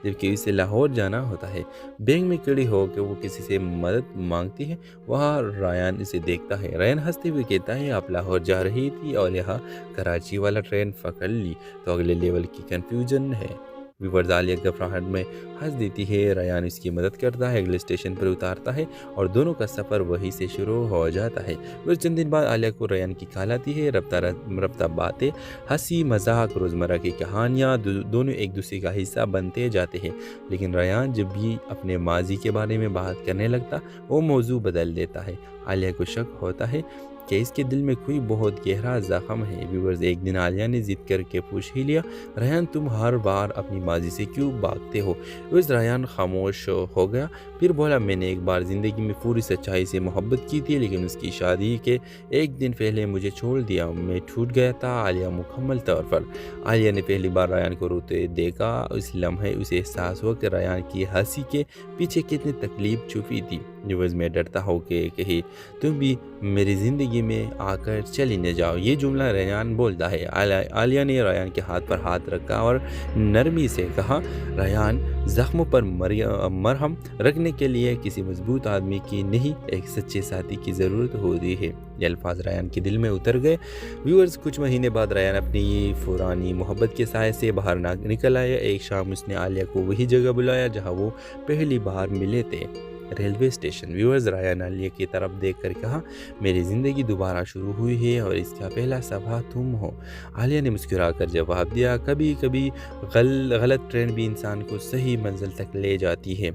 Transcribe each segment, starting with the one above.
जबकि उसे लाहौर जाना होता है। बैंक में खड़ी होकर वो किसी से मदद मांगती है। वहाँ रायान इसे देखता है। रायान हंसते हुए कहता है, आप लाहौर जा रही थी और यहाँ कराची वाला ट्रेन पकड़ ली, तो अगले लेवल की कंफ्यूजन है। व्यूअर्स, आलिया घबराहट में हंस देती है। रायान इसकी मदद करता है, अगले स्टेशन पर उतारता है और दोनों का सफ़र वहीं से शुरू हो जाता है। फिर चंद दिन बाद आलिया को रायान की कॉल आती है। रफ्ता बातें, हंसी मजाक, रोज़मर्रा की कहानियाँ दोनों एक दूसरे का हिस्सा बनते जाते हैं। लेकिन रायान जब भी अपने माजी के बारे में बात करने लगता, वो मौजू बदल देता है। आलिया को शक होता है कि इसके दिल में कोई बहुत गहरा ज़ख्म है। व्यूअर्स, एक दिन आलिया ने ज़िद करके पूछ ही लिया, रायान तुम हर बार अपनी माजी से क्यों भागते हो? उस रायान खामोश हो गया, फिर बोला, मैंने एक बार ज़िंदगी में पूरी सच्चाई से मोहब्बत की थी, लेकिन उसकी शादी के एक दिन पहले मुझे छोड़ दिया। मैं टूट गया था। आलिया मुकम्मल तौर पर। आलिया ने पहली बार रायान को रोते देखा। उस लम्हे उसे एहसास हुआ कि रायान की हंसी के पीछे कितनी तकलीफ छुपी थी। व्यूअर्स, मैं डरता हूँ कि कहीं तुम भी मेरी ज़िंदगी में आकर चली न जाओ। ये जुमला रायान बोलता है। आलिया ने रायान के हाथ पर हाथ रखा और नरमी से कहा, रायान, ज़ख्मों पर मरहम रखने के लिए किसी मजबूत आदमी की नहीं, एक सच्चे साथी की ज़रूरत होती है। ये अल्फाज रायान के दिल में उतर गए। व्यूअर्स, कुछ महीने बाद रायान अपनी पुरानी मोहब्बत के साए से बाहर निकल आया। एक शाम उसने आलिया को वही जगह बुलाया जहाँ वो पहली बार मिले थे, railway station. Viewers, Rayan Alia की तरफ देखकर कहा, मेरी ज़िंदगी दोबारा शुरू हुई है और इसका पहला सफ़ा तुम हो। आलिया ने मुस्कुराकर जवाब दिया, कभी कभी गलत ट्रेन भी इंसान को सही मंजिल तक ले जाती है।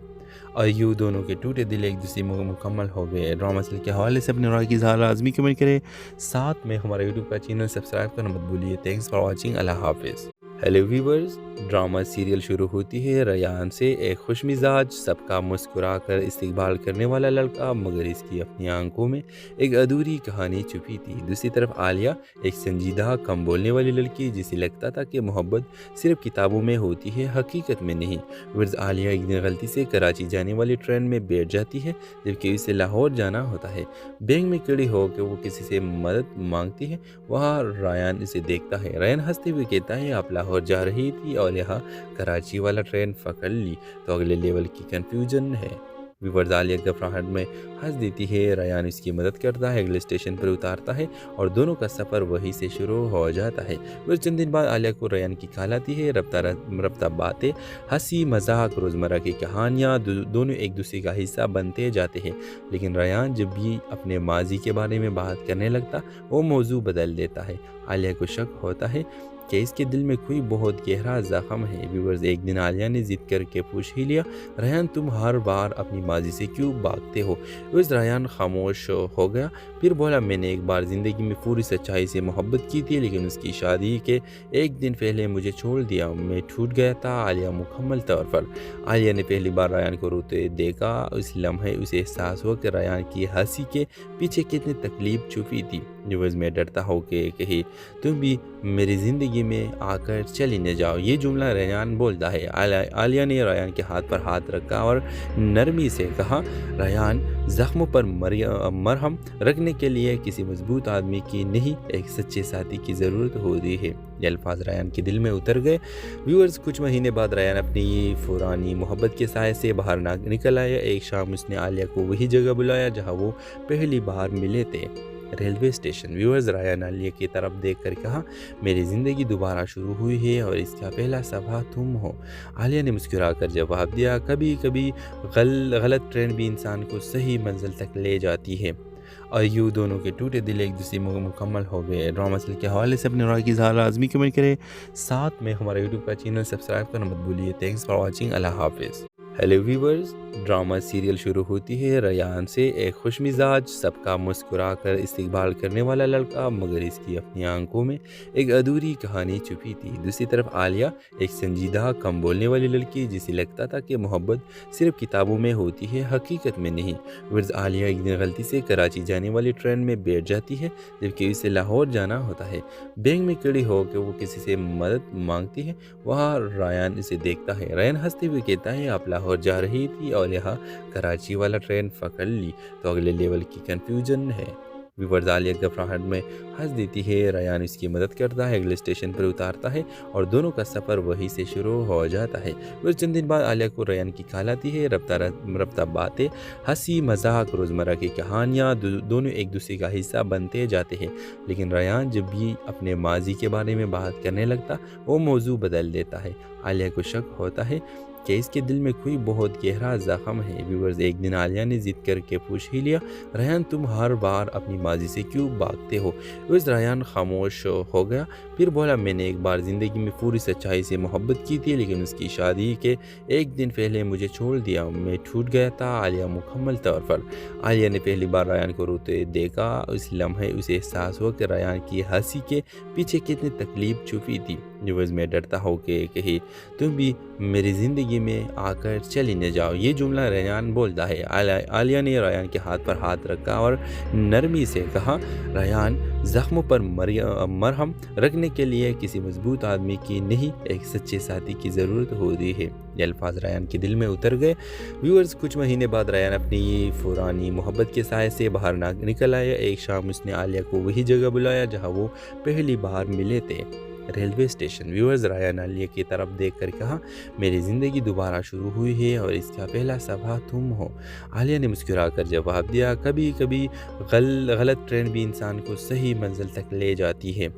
और यूँ दोनों के टूटे दिल एक दूसरे में मुकम्मल हो गए। ड्रामा सीरियल के हवाले से अपने राय की इज़हार लाजमी कमेंट करें। साथ में हमारा यूट्यूब का चैनल सब्सक्राइब करना मत भूलिए। Thanks for watching. अल्लाह हाफिज़। हेलो व्यूवर्स, ड्रामा सीरियल शुरू होती है। रायान से एक खुश मिजाज, सबका मुस्कुरा कर इस्तकबाल करने वाला लड़का, मगर इसकी अपनी आंखों में एक अधूरी कहानी छुपी थी। दूसरी तरफ आलिया, एक संजीदा कम बोलने वाली लड़की, जिसे लगता था कि मोहब्बत सिर्फ किताबों में होती है, हकीकत में नहीं। व्यूअर्स, आलिया एक दिन गलती से कराची जाने वाली ट्रेन में बैठ जाती है, जबकि उसे लाहौर जाना होता है। बैंक में खड़ी होकर वो किसी से मदद मांगती है। वहाँ रायान इसे देखता है। रायान हंसते हुए कहता है, आप लाहौर जा रही थी और यहाँ कराची वाला ट्रेन पकड़ ली, तो अगले लेवल की कंफ्यूजन है। व्यूअर्स, आलिया घबराहट में हंस देती है। रायान इसकी मदद करता है, अगले स्टेशन पर उतारता है और दोनों का सफ़र वहीं से शुरू हो जाता है। फिर चंद दिन बाद आलिया को रायान की कॉल आती है। रफ्ता बातें, हंसी मजाक, रोज़मर्रा की कहानियाँ दोनों एक दूसरे का हिस्सा बनते जाते हैं। लेकिन रायान जब भी अपने माजी के बारे में बात करने लगता, वो मौजू बदल देता है। आलिया को शक होता है कि इसके दिल में कोई बहुत गहरा ज़ख्म है। व्यूअर्स, एक दिन आलिया ने ज़िद करके पूछ ही लिया, रायान तुम हर बार अपनी माजी से क्यों भागते हो? उस रायान खामोश हो गया, फिर बोला, मैंने एक बार ज़िंदगी में पूरी सच्चाई से मोहब्बत की थी, लेकिन उसकी शादी के एक दिन पहले मुझे छोड़ दिया। मैं टूट गया था। आलिया मुकम्मल तौर पर। आलिया ने पहली बार रायान को रोते देखा। उस लम्हे उसे एहसास हुआ कि रायान की हंसी के पीछे कितनी तकलीफ छुपी थी। व्यूअर्स, मैं डरता हूँ कि कहीं तुम भी मेरी ज़िंदगी में आकर चली न जाओ। ये जुमला रायान बोलता है। आलिया ने रायान के हाथ पर हाथ रखा और नरमी से कहा, रायान, ज़ख्मों पर मरहम रखने के लिए किसी मजबूत आदमी की नहीं, एक सच्चे साथी की ज़रूरत होती है। ये अल्फाज रायान के दिल में उतर गए। व्यूअर्स, कुछ महीने बाद रायान अपनी पुरानी मोहब्बत के साए से बाहर निकल आया। एक शाम उसने आलिया को वही जगह बुलाया जहाँ वो पहली बार मिले थे, railway station. Viewers, Rayan Alia की तरफ देखकर कहा, मेरी ज़िंदगी दोबारा शुरू हुई है और इसका पहला सफ़ा तुम हो। आलिया ने मुस्कुराकर जवाब दिया, कभी कभी गलत ट्रेन भी इंसान को सही मंजिल तक ले जाती है। और यूँ दोनों के टूटे दिल एक दूसरे में मुकम्मल हो गए। ड्रामा सीरियल के हवाले से अपने राय की इज़हार लाजमी कमेंट करें। साथ में हमारा यूट्यूब का चैनल सब्सक्राइब करना मत भूलिए। Thanks for watching. अल्लाह हाफिज़। हेलो व्यूवर्स, ड्रामा सीरियल शुरू होती है। रायान से एक खुश मिजाज, सबका मुस्कुरा कर इस्तकबाल करने वाला लड़का, मगर इसकी अपनी आंखों में एक अधूरी कहानी छुपी थी। दूसरी तरफ आलिया, एक संजीदा कम बोलने वाली लड़की, जिसे लगता था कि मोहब्बत सिर्फ किताबों में होती है, हकीकत में नहीं। वर्ज, आलिया एक दिन गलती से कराची जाने वाली ट्रेन में बैठ जाती है, जबकि उसे लाहौर जाना होता है। बैंक में खड़ी होकर वो किसी से मदद मांगती है। वहाँ रायान इसे देखता है। रायान हंसते हुए कहता है, आप लाहौर जा रही थी और यहाँ कराची वाला ट्रेन पकड़ ली, तो अगले लेवल की कंफ्यूजन है। व्यूवर्स आलिया घबराहट में हंस देती है। रेयान इसकी मदद करता है, अगले स्टेशन पर उतारता है और दोनों का सफ़र वहीं से शुरू हो जाता है। फिर चंद दिन बाद आलिया को रेयान की ख्याल आती है। रफ्ता बातें, हंसी मजाक, रोज़मर्रा की कहानियाँ दोनों एक दूसरे का हिस्सा बनते जाते हैं। लेकिन रेयान जब भी अपने माजी के बारे में बात करने लगता, वो मौजू बदल देता है। आलिया को शक होता है कि इसके दिल में कोई बहुत गहरा ज़ख्म है। व्यूवर्स एक दिन आलिया ने ज़िद करके पूछ ही लिया, रेयान तुम हर बार अपनी माजी से क्यों भागते हो? उस रेयान खामोश हो गया, फिर बोला मैंने एक बार ज़िंदगी में पूरी सच्चाई से मोहब्बत की थी, लेकिन उसकी शादी के एक दिन पहले मुझे छोड़ दिया, मैं टूट गया था। आलिया मुकम्मल तौर पर आलिया ने पहली बार रेयान को रोते देखा। उस लम्हे उसे एहसास हुआ कि रेयान की हंसी के पीछे कितनी तकलीफ छुपी थी। व्यूवर्स मैं डरता हूँ कि कहीं तुम भी मेरी ज़िंदगी में आकर चली न जाओ, ये जुमला रेयान बोलता है। आलिया ने रेयान के हाथ पर हाथ रखा और नरमी से कहा, रेयान ज़ख्मों पर मरहम रखने के लिए किसी मजबूत आदमी की नहीं, एक सच्चे साथी की ज़रूरत होती है। ये अल्फाज रेयान के दिल में उतर गए। व्यूअर्स कुछ महीने बाद रेयान अपनी पुरानी मोहब्बत के साय से बाहर निकल आया। एक शाम उसने आलिया को वही जगह बुलाया जहाँ वो पहली बार मिले थे, railway station. Viewers Rayan Alia की तरफ देखकर कहा, मेरी ज़िंदगी दोबारा शुरू हुई है और इसका पहला सफ़ा तुम हो। आलिया ने मुस्कुराकर जवाब दिया, कभी कभी गलत ट्रेन भी इंसान को सही मंजिल तक ले जाती है।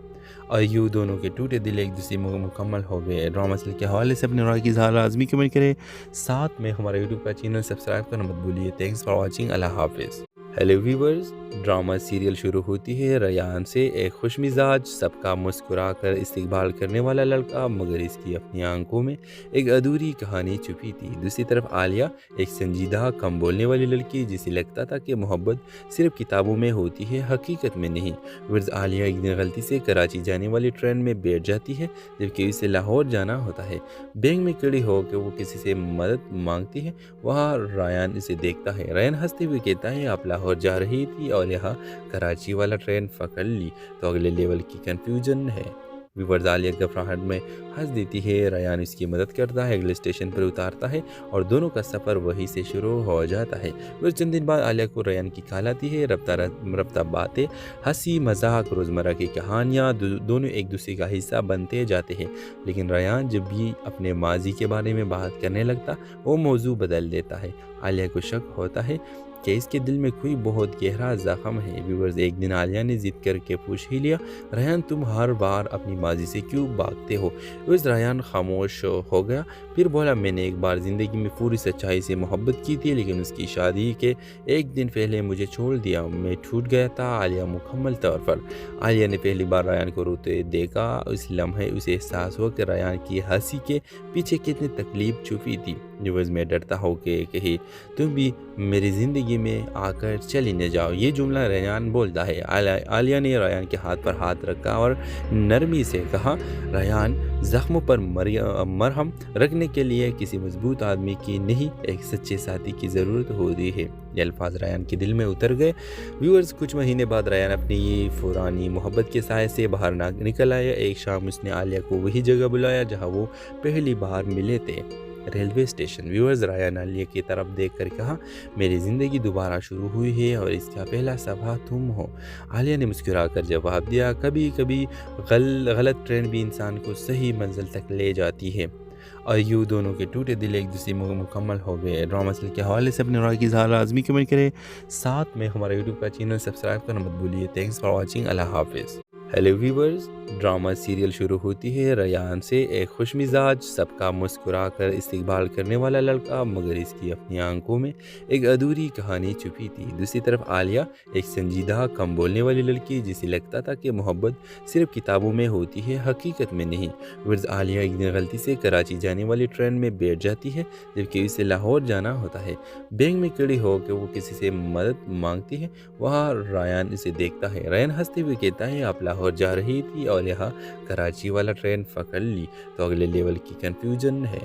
और यूँ दोनों के टूटे दिल एक दूसरे में मुकम्मल हो गए। ड्रामा सीरियल के हवाले से अपने राय की इज़हार लाजमी कमेंट करें, साथ में हमारे यूट्यूब का चैनल सब्सक्राइब करना मत भूलिए। Thanks for watching. अल्लाह हाफिज़। हेलो व्यूवर्स, ड्रामा सीरियल शुरू होती है रेयान से, एक खुशमिजाज सबका मुस्कुरा कर इस्तकबाल करने वाला लड़का, मगर इसकी अपनी आंखों में एक अधूरी कहानी छुपी थी। दूसरी तरफ आलिया एक संजीदा कम बोलने वाली लड़की, जिसे लगता था कि मोहब्बत सिर्फ किताबों में होती है, हकीकत में नहीं। वर्ज आलिया एक दिन गलती से कराची जाने वाली ट्रेन में बैठ जाती है, जबकि उसे लाहौर जाना होता है। बैंक में खड़ी होकर वो किसी से मदद मांगती है। वहाँ रेयान इसे देखता है। रेयान हंसते हुए कहता है, आप लाहौर जा रही थी और यहाँ कराची वाला ट्रेन पकड़ ली, तो अगले लेवल की कंफ्यूजन है। व्यूवर्स आलिया घबराहट में हंस देती है। रेयान इसकी मदद करता है, अगले स्टेशन पर उतारता है और दोनों का सफ़र वहीं से शुरू हो जाता है। फिर चंद दिन बाद आलिया को रेयान की ख्याल आती है। रफ्ता बातें, हंसी मजाक, रोज़मर्रा की कहानियाँ दोनों एक दूसरे का हिस्सा बनते जाते हैं। लेकिन रेयान जब भी अपने माजी के बारे में बात करने लगता, वो मौजू बदल देता है। आलिया को शक होता है कि इसके दिल में कोई बहुत गहरा ज़ख्म है। व्यूवर्स एक दिन आलिया ने ज़िद करके पूछ ही लिया, रेयान तुम हर बार अपनी माजी से क्यों भागते हो? उस रेयान खामोश हो गया, फिर बोला मैंने एक बार ज़िंदगी में पूरी सच्चाई से मोहब्बत की थी, लेकिन उसकी शादी के एक दिन पहले मुझे छोड़ दिया, मैं टूट गया था। आलिया मुकम्मल तौर पर आलिया ने पहली बार रेयान को रोते देखा। उस लम्हे उसे एहसास हुआ कि रेयान की हंसी के पीछे कितनी तकलीफ छुपी थी। व्यूवर्स मैं डरता हूँ कि कहीं तुम भी मेरी ज़िंदगी में आकर चली न जाओ, ये जुमला रेयान बोलता है। आलिया ने रेयान के हाथ पर हाथ रखा और नरमी से कहा, रेयान ज़ख्मों पर मरहम रखने के लिए किसी मजबूत आदमी की नहीं, एक सच्चे साथी की ज़रूरत होती है। ये अल्फाज रेयान के दिल में उतर गए। व्यूअर्स कुछ महीने बाद रेयान अपनी पुरानी मोहब्बत के साय से बाहर निकल आया। एक शाम उसने आलिया को वही जगह बुलाया जहाँ वो पहली बार मिले थे, railway station. Viewers Rayan Alia की तरफ देखकर कहा, मेरी ज़िंदगी दोबारा शुरू हुई है और इसका पहला सफ़ा तुम हो। आलिया ने मुस्कुराकर जवाब दिया, कभी कभी गलत ट्रेन भी इंसान को सही मंजिल तक ले जाती है। और यूँ दोनों के टूटे दिल एक दूसरे में मुकम्मल हो गए। ड्रामा सीरियल के हवाले से अपने राय की इज़हार लाजमी कमेंट करें, साथ में हमारे यूट्यूब का चैनल सब्सक्राइब करना मत भूलिए। Thanks for watching. अल्लाह हाफिज़। हेलो व्यूवर्स, ड्रामा सीरियल शुरू होती है रेयान से, एक खुशमिजाज सबका मुस्कुरा कर इस्तकबाल करने वाला लड़का, मगर इसकी अपनी आंखों में एक अधूरी कहानी छुपी थी। दूसरी तरफ आलिया एक संजीदा कम बोलने वाली लड़की, जिसे लगता था कि मोहब्बत सिर्फ किताबों में होती है, हकीकत में नहीं। वर्ज आलिया एक दिन गलती से कराची जाने वाली ट्रेन में बैठ जाती है, जबकि उसे लाहौर जाना होता है। बैंक में खड़ी होकर वो किसी से मदद मांगती है। वहाँ रेयान इसे देखता है। रेयान हंसते हुए कहता है, आप लाहौर जा रही थी और यहाँ कराची वाला ट्रेन पकड़ ली, तो अगले लेवल की कंफ्यूजन है।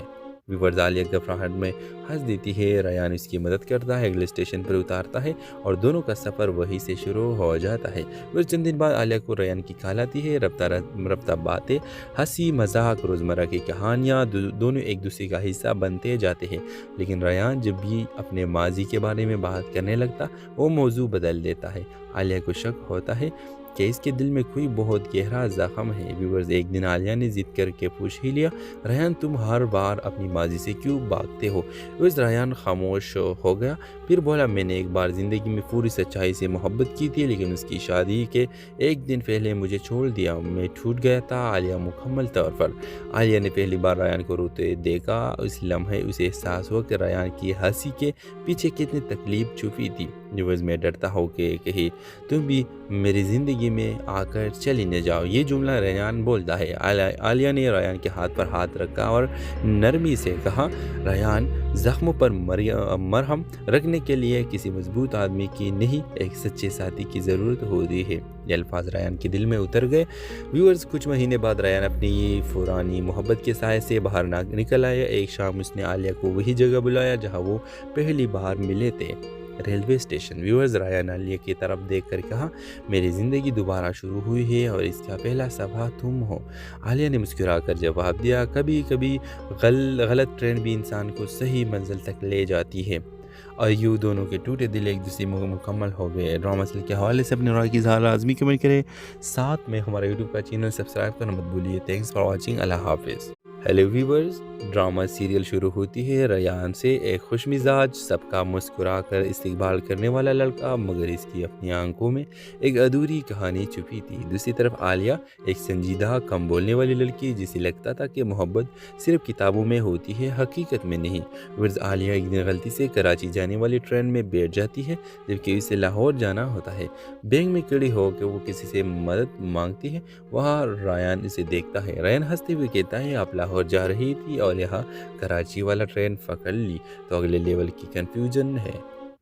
व्यूवर्स आलिया घबराहट में हंस देती है। रेयान इसकी मदद करता है, अगले स्टेशन पर उतारता है और दोनों का सफ़र वहीं से शुरू हो जाता है। फिर चंद दिन बाद आलिया को रेयान की कॉल आती है। रफ्ता रफ्ता बातें, हंसी मजाक, रोज़मर्रा की कहानियाँ दोनों एक दूसरे का हिस्सा बनते जाते हैं। लेकिन रेयान जब भी अपने माजी के बारे में बात करने लगता, वो मौजू बदल देता है। आलिया को शक होता है कि इसके दिल में कोई बहुत गहरा ज़ख्म है। व्यूवर्स एक दिन आलिया ने ज़िद करके पूछ ही लिया, रेयान तुम हर बार अपनी माजी से क्यों भागते हो? व्यूवर्स रेयान खामोश हो गया, फिर बोला मैंने एक बार ज़िंदगी में पूरी सच्चाई से मोहब्बत की थी, लेकिन उसकी शादी के एक दिन पहले मुझे छोड़ दिया, मैं टूट गया था। आलिया मुकम्मल तौर पर। आलिया ने पहली बार रेयान को रोते देखा। इस लम्हे उसे एहसास हुआ कि रेयान की हंसी के पीछे कितनी तकलीफ छुपी थी। व्यूवर्स मैं डरता हूँ कि कहीं तुम भी मेरी ज़िंदगी में आकर चली न जाओ। ये जुमला रेयान बोलता है। आलिया ने रेयान के हाथ पर हाथ रखा और नरमी से कहा, रेयान ज़ख्मों पर मरहम रखने के लिए किसी मजबूत आदमी की नहीं, एक सच्चे साथी की ज़रूरत होती है। ये अल्फाज रेयान के दिल में उतर गए। व्यूअर्स कुछ महीने बाद रेयान अपनी पुरानी मोहब्बत के साय से बाहर निकल आया। एक शाम उसने आलिया को वही जगह बुलाया जहाँ वो पहली बार मिले थे, railway station. Viewers Rayan Alia की तरफ देखकर कहा, मेरी ज़िंदगी दोबारा शुरू हुई है और इसका पहला सबा तुम हो। आलिया ने मुस्कुराकर जवाब दिया, कभी कभी गलत ट्रेन भी इंसान को सही मंजिल तक ले जाती है। और यूँ दोनों के टूटे दिल एक दूसरे में मुकम्मल हो गए। ड्रामा सीरियल के हवाले से अपने राय की इज़हार लाज़मी कमेंट करें। साथ में हमारे यूट्यूब का चैनल सब्सक्राइब करना मत भूलिए। Thanks for watching. अल्लाह हाफिज़। हेलो व्यूवर्स, ड्रामा सीरियल शुरू होती है रेयान से एक खुशमिजाज, सबका मुस्कुरा कर इस्तकबाल करने वाला लड़का, मगर इसकी अपनी आंखों में एक अधूरी कहानी छुपी थी। दूसरी तरफ आलिया एक संजीदा, कम बोलने वाली लड़की, जिसे लगता था कि मोहब्बत सिर्फ किताबों में होती है, हकीकत में नहीं। वर्ज आलिया एक दिन गलती से कराची जाने वाली ट्रेन में बैठ जाती है, जबकि उसे लाहौर जाना होता है। बैंक में खड़ी होकर वो किसी से मदद मांगती है। वहाँ रेयान इसे देखता है। रेयान हंसते हुए कहता है, आप लाहौर जा रही थी और यहाँ कराची वाला ट्रेन पकड़ ली, तो अगले लेवल की कंफ्यूजन है।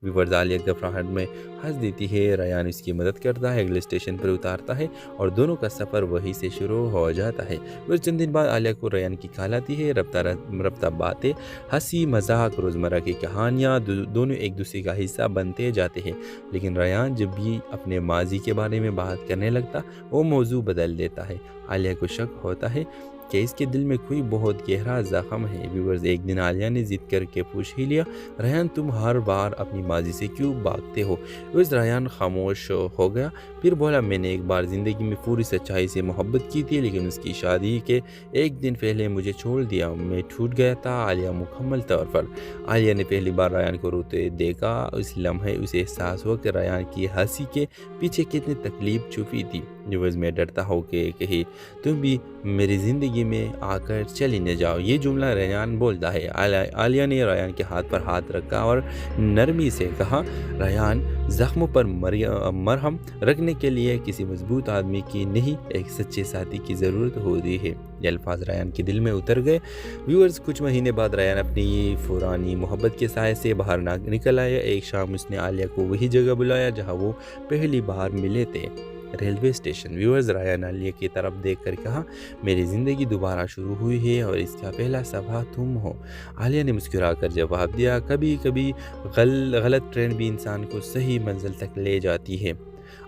व्यूवर्स आलिया घबराहट में हंस देती है। रेयान इसकी मदद करता है, अगले स्टेशन पर उतारता है और दोनों का सफ़र वहीं से शुरू हो जाता है। फिर चंद दिन बाद आलिया को रेयान की कॉल आती है। रफ्ता बातें, हंसी मजाक, रोज़मर्रा की कहानियाँ दोनों एक दूसरे का हिस्सा बनते जाते हैं। लेकिन रेयान जब भी अपने माजी के बारे में बात करने लगता, वो मौजू बदल देता है। आलिया को शक होता है कि इसके दिल में कोई बहुत गहरा ज़ख्म है। व्यूवर्स एक दिन आलिया ने ज़िद करके पूछ ही लिया, रेयान तुम हर बार अपनी माजी से क्यों भागते हो? उस रेयान खामोश हो गया, फिर बोला मैंने एक बार ज़िंदगी में पूरी सच्चाई से मोहब्बत की थी, लेकिन उसकी शादी के एक दिन पहले मुझे छोड़ दिया, मैं टूट गया था। आलिया मुकम्मल तौर पर। आलिया ने पहली बार रेयान को रोते देखा। इस लम्हे उसे एहसास हुआ कि रेयान की हंसी के पीछे कितनी तकलीफ छुपी थी। व्यूवर्स मैं डरता हूँ कि कहीं तुम भी मेरी ज़िंदगी में आकर चली न जाओ। ये जुमला रेयान बोलता है। आलिया ने रेयान के हाथ पर हाथ रखा और नरमी से कहा, रेयान ज़ख्मों पर मरहम रखने के लिए किसी मजबूत आदमी की नहीं, एक सच्चे साथी की ज़रूरत होती है। ये अल्फाज रेयान के दिल में उतर गए। व्यूअर्स कुछ महीने बाद रेयान अपनी पुरानी मोहब्बत के साय से बाहर निकल आया। एक शाम उसने आलिया को वही जगह बुलाया जहाँ वो पहली बार मिले थे, railway station. Viewers Rayan Alia की तरफ देखकर कहा, मेरी ज़िंदगी दोबारा शुरू हुई है और इसका पहला सबा तुम हो। आलिया ने मुस्कुराकर जवाब दिया, कभी कभी गलत ट्रेन भी इंसान को सही मंजिल तक ले जाती है।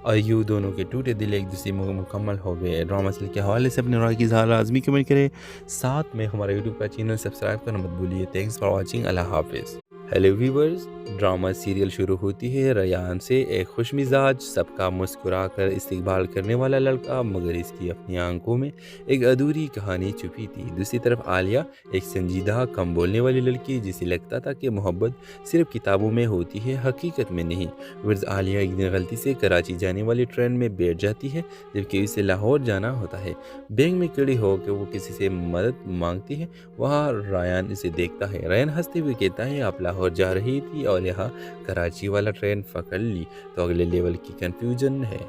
और यूँ दोनों के टूटे दिल एक दूसरे में मुकम्मल हो गए। ड्रामा सीरियल के हवाले से अपने राय की इज़हार लाज़मी कमेंट करें। साथ में हमारे यूट्यूब का चैनल सब्सक्राइब करना मत भूलिए। Thanks for watching. अल्लाह हाफिज़। हेलो व्यूवर्स, ड्रामा सीरियल शुरू होती है रेयान से एक खुशमिजाज, सबका मुस्कुरा कर इस्तकबाल करने वाला लड़का, मगर इसकी अपनी आंखों में एक अधूरी कहानी छुपी थी। दूसरी तरफ आलिया एक संजीदा, कम बोलने वाली लड़की, जिसे लगता था कि मोहब्बत सिर्फ किताबों में होती है, हकीकत में नहीं। वर्ज आलिया एक दिन गलती से कराची जाने वाली ट्रेन में बैठ जाती है, जबकि उसे लाहौर जाना होता है। बैंक में खड़ी होकर वो किसी से मदद मांगती है। वहाँ रेयान इसे देखता है। रेयान हंसते हुए कहता है, आप लाहौर जा रही थी और यहाँ कराची वाला ट्रेन पकड़ ली, तो अगले लेवल की कंफ्यूजन है।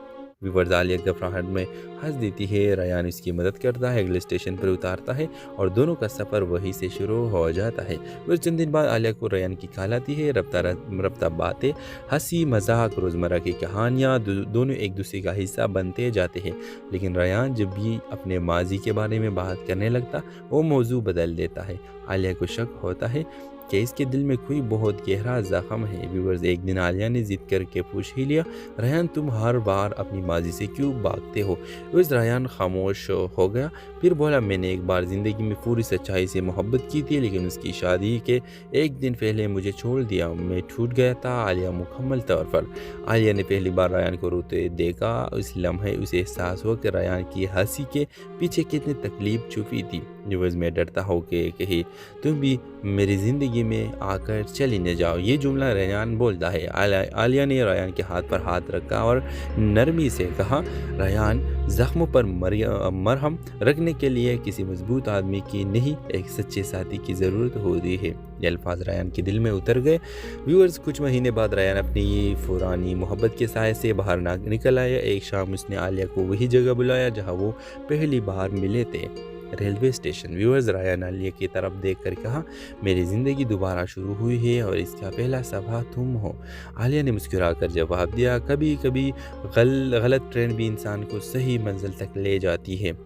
व्यूवर्स आलिया घबराहट में हंस देती है। रेयान इसकी मदद करता है, अगले स्टेशन पर उतारता है और दोनों का सफ़र वहीं से शुरू हो जाता है। फिर चंद दिन बाद आलिया को रेयान की कॉल आती है। रफ्ता रफ्ता बातें, हंसी मजाक, रोज़मर्रा की कहानियाँ दोनों एक दूसरे का हिस्सा बनते जाते हैं। लेकिन रेयान जब भी अपने माजी के बारे में बात करने लगता, वो मौजू बदल देता है। आलिया को शक होता है कि इसके दिल में कोई बहुत गहरा ज़ख्म है। व्यूवर्स एक दिन आलिया ने ज़िद करके पूछ ही लिया, रेयान तुम हर बार अपनी माजी से क्यों भागते हो? उस रेयान खामोश हो गया, फिर बोला मैंने एक बार ज़िंदगी में पूरी सच्चाई से मोहब्बत की थी, लेकिन उसकी शादी के एक दिन पहले मुझे छोड़ दिया, मैं टूट गया था। आलिया मुकम्मल तौर पर आलिया ने पहली बार रेयान को रोते देखा। उस लम्हे उसे एहसास हुआ कि रेयान की हंसी के पीछे कितनी तकलीफ छुपी थी। व्यूवर्स मैं डरता हूँ कि कहीं तुम भी मेरी ज़िंदगी में आकर चली न जाओ, ये जुमला रेयान बोलता है। आलिया ने रेयान के हाथ पर हाथ रखा और नरमी से कहा, रेयान ज़ख्मों पर मरहम रखने के लिए किसी मजबूत आदमी की नहीं, एक सच्चे साथी की ज़रूरत होती है। ये अल्फाज रेयान के दिल में उतर गए। व्यूअर्स कुछ महीने बाद रेयान अपनी पुरानी मोहब्बत के साय से बाहर निकल आया। एक शाम उसने आलिया को वही जगह बुलाया जहाँ वो पहली बार मिले थे, railway station. Viewers Rayan Alia की तरफ देखकर कहा, मेरी ज़िंदगी दोबारा शुरू हुई है और इसका पहला सफा तुम हो। आलिया ने मुस्कुराकर जवाब दिया, कभी कभी गलत ट्रेन भी इंसान को सही मंजिल तक ले जाती है।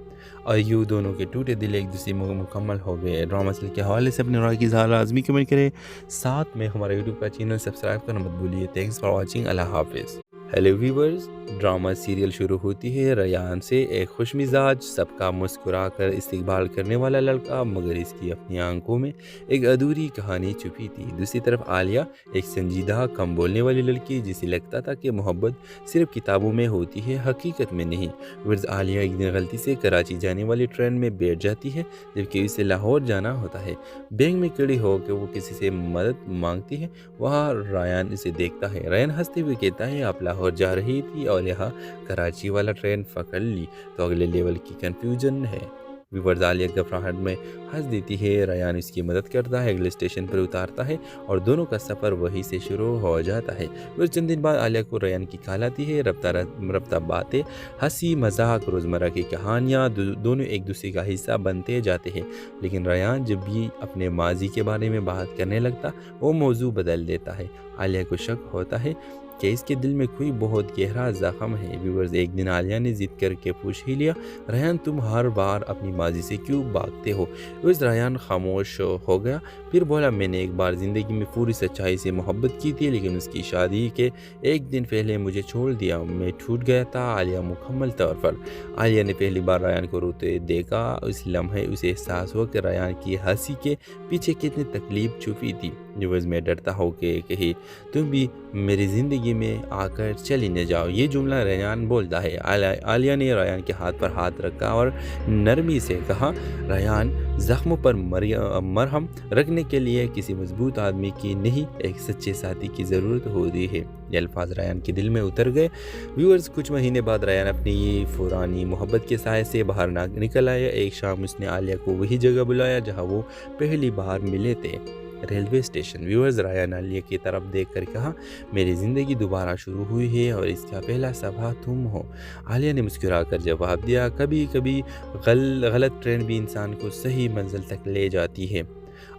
और यूँ दोनों के टूटे दिल एक दूसरे में मुकम्मल हो गए। ड्रामा सीरियल के हवाले से अपने राय की इज़हार लाज़मी कमेंट करें, साथ में हमारे यूट्यूब का चैनल सब्सक्राइब करना मत भूलिए। Thanks for watching. अल्लाह हाफिज़। हेलो व्यूवर्स, ड्रामा सीरियल शुरू होती है। रेयान से एक खुशमिजाज, सबका मुस्कुरा कर इस्तकबाल करने वाला लड़का, मगर इसकी अपनी आंखों में एक अधूरी कहानी छुपी थी। दूसरी तरफ आलिया एक संजीदा, कम बोलने वाली लड़की, जिसे लगता था कि मोहब्बत सिर्फ किताबों में होती है, हकीकत में नहीं। वर्ज आलिया एक दिन गलती से कराची जाने वाली ट्रेन में बैठ जाती है, जबकि उसे लाहौर जाना होता है। बैंक में खड़ी होकर वो किसी से मदद मांगती है। वहाँ रेयान इसे देखता है। रेयान हंसते हुए कहता है, आप लाहौर जा रही थी और यहाँ कराची वाला ट्रेन पकड़ ली तो अगले लेवल की कंफ्यूजन है। व्यूवर्स आलिया घबराहट में हंस देती है। रेयान इसकी मदद करता है, अगले स्टेशन पर उतारता है और दोनों का सफ़र वहीं से शुरू हो जाता है। फिर चंद दिन बाद आलिया को रेयान की कॉल आती है। रफ्ता बातें, हंसी मजाक, रोज़मर्रा की कहानियाँ दोनों एक दूसरे का हिस्सा बनते जाते हैं। लेकिन रेयान जब भी अपने माजी के बारे में बात करने लगता, वो मौजू बदल देता है। आलिया को शक होता है कि इसके दिल में कोई बहुत गहरा ज़ख्म है। व्यूवर्स एक दिन आलिया ने ज़िद करके पूछ ही लिया, रेयान तुम हर बार अपनी माजी से क्यों भागते हो? उस रेयान खामोश हो गया, फिर बोला मैंने एक बार ज़िंदगी में पूरी सच्चाई से मोहब्बत की थी, लेकिन उसकी शादी के एक दिन पहले मुझे छोड़ दिया, मैं टूट गया था। आलिया मुकम्मल तौर पर आलिया ने पहली बार रेयान को रोते देखा। उस लम्हे उसे एहसास हुआ कि रेयान की हंसी के पीछे कितनी तकलीफ छुपी थी। व्यूवर्स मैं डरता हूँ कि कहीं तुम भी मेरी ज़िंदगी में आकर चली न जाओ, ये जुमला रेयान बोलता है। आलिया ने रेयान के हाथ पर हाथ रखा और नरमी से कहा, रेयान ज़ख्मों पर मरहम रखने के लिए किसी मजबूत आदमी की नहीं, एक सच्चे साथी की ज़रूरत होती है। ये अल्फाज रेयान के दिल में उतर गए। व्यूअर्स कुछ महीने बाद रेयान अपनी पुरानी मोहब्बत के साय से बाहर निकल आया। एक शाम उसने आलिया को वही जगह बुलाया जहाँ वो पहली बार मिले थे, railway station. Viewers Rayan Alia की तरफ देखकर कहा, मेरी ज़िंदगी दोबारा शुरू हुई है और इसका पहला सफा तुम हो। आलिया ने मुस्कुराकर जवाब दिया, कभी कभी गलत ट्रेन भी इंसान को सही मंजिल तक ले जाती है।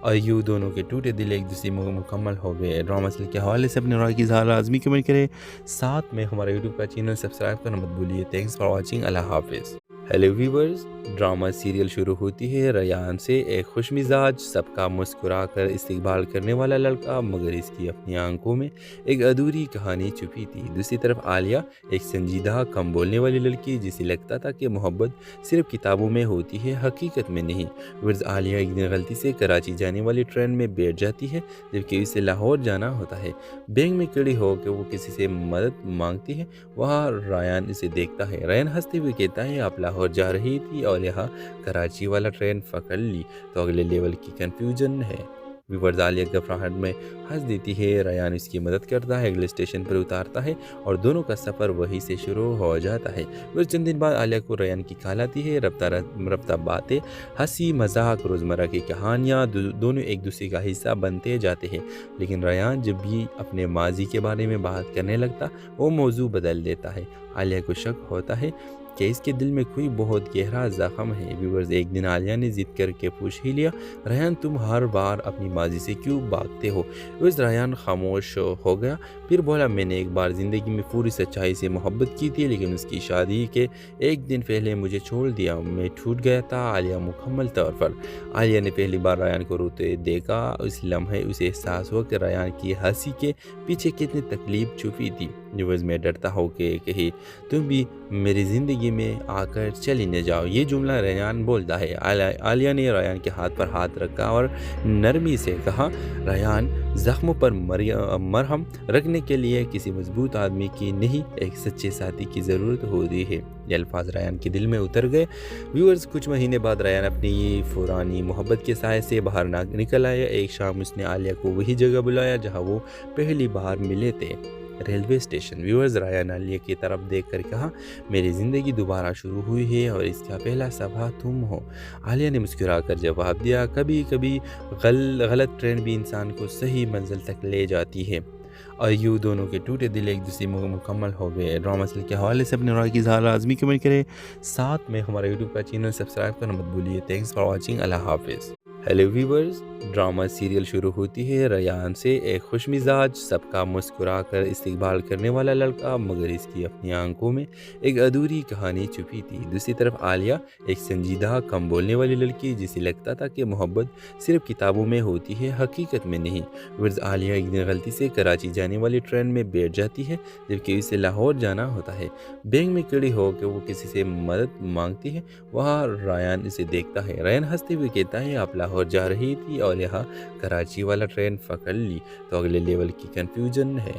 और यूँ दोनों के टूटे दिल एक दूसरे में मुकम्मल हो गए। ड्रामा सीरियल के हवाले से अपने राय की इज़हार लाज़मी कमेंट करें, साथ में हमारे यूट्यूब का चैनल सब्सक्राइब करना मत भूलिए। Thanks for watching. अल्लाह हाफिज़। हेलो व्यूवर्स, ड्रामा सीरियल शुरू होती है। रेयान से एक खुशमिजाज, सबका मुस्कुरा कर इस्तकबाल करने वाला लड़का, मगर इसकी अपनी आंखों में एक अधूरी कहानी छुपी थी। दूसरी तरफ आलिया एक संजीदा, कम बोलने वाली लड़की, जिसे लगता था कि मोहब्बत सिर्फ किताबों में होती है, हकीकत में नहीं। वर्ज आलिया एक दिन गलती से कराची जाने वाली ट्रेन में बैठ जाती है, जबकि उसे लाहौर जाना होता है। बैंक में खड़ी होकर वो किसी से मदद मांगती है। वहाँ रेयान इसे देखता है। रेयान हंसते हुए कहता है, आप लाहौर जा रही थी और यहाँ कराची वाला ट्रेन पकड़ ली तो अगले लेवल की कंफ्यूजन है। व्यूवर्स आलिया घबराहट में हंस देती है। रेयान इसकी मदद करता है, अगले स्टेशन पर उतारता है और दोनों का सफ़र वहीं से शुरू हो जाता है। फिर चंद दिन बाद आलिया को रेयान की खाल आती है। रफ्ता बातें, हंसी मजाक, रोज़मर्रा की कहानियाँ दोनों एक दूसरे का हिस्सा बनते जाते हैं। लेकिन रेयान जब भी अपने माजी के बारे में बात करने लगता वो मौजू बदल देता है। आलिया को शक होता है कि इसके दिल में कोई बहुत गहरा ज़ख्म है। व्यूवर्स एक दिन आलिया ने ज़िद करके पूछ ही लिया, रेयान तुम हर बार अपनी माजी से क्यों भागते हो? उस रेयान खामोश हो गया, फिर बोला मैंने एक बार ज़िंदगी में पूरी सच्चाई से मोहब्बत की थी, लेकिन उसकी शादी के एक दिन पहले मुझे छोड़ दिया, मैं टूट गया था। आलिया मुकम्मल तौर पर आलिया ने पहली बार रेयान को रोते देखा। उस लम्हे उसे एहसास हुआ कि रेयान की हंसी के पीछे कितनी तकलीफ छुपी थी। व्यूवर्स मैं डरता हूँ कि कहीं तुम भी मेरी ज़िंदगी में आकर चली न जाओ, ये जुमला रेयान बोलता है। आलिया ने रेयान के हाथ पर हाथ रखा और नरमी से कहा, रेयान ज़ख्मों पर मरहम रखने के लिए किसी मजबूत आदमी की नहीं, एक सच्चे साथी की ज़रूरत होती है। ये अल्फाज रेयान के दिल में उतर गए। व्यूअर्स कुछ महीने बाद रेयान अपनी पुरानी मोहब्बत के साय से बाहर निकल आया। एक शाम उसने आलिया को वही जगह बुलाया जहाँ वो पहली बार मिले थे, railway station. Viewers Rayan Alia की तरफ देखकर कहा, मेरी ज़िंदगी दोबारा शुरू हुई है और इसका पहला सफ़ा तुम हो। आलिया ने मुस्कुराकर जवाब दिया, कभी कभी गलत ट्रेन भी इंसान को सही मंजिल तक ले जाती है। और यूँ दोनों के टूटे दिल एक दूसरे में मुकम्मल हो गए। ड्रामा सीरियल के हवाले से अपने राय की इज़हार लाजमी कमेंट करें, साथ में हमारा यूट्यूब का चैनल सब्सक्राइब करना मत भूलिए। Thanks for watching. अल्लाह हाफिज़। हेलो व्यूवर्स, ड्रामा सीरियल शुरू होती है। रेयान से एक खुशमिजाज, सबका मुस्कुरा कर इस्तकबाल करने वाला लड़का, मगर इसकी अपनी आंखों में एक अधूरी कहानी छुपी थी। दूसरी तरफ आलिया एक संजीदा, कम बोलने वाली लड़की, जिसे लगता था कि मोहब्बत सिर्फ किताबों में होती है, हकीकत में नहीं। वर्ज आलिया एक दिन गलती से कराची जाने वाली ट्रेन में बैठ जाती है, जबकि उसे लाहौर जाना होता है। बैंक में खड़ी होकर वो किसी से मदद मांगती है। वहाँ रेयान इसे देखता है। रेयान हंसते हुए कहता है, आप लाहौर जा रही थी और यहाँ कराची वाला ट्रेन पकड़ ली तो अगले लेवल की कंफ्यूजन है।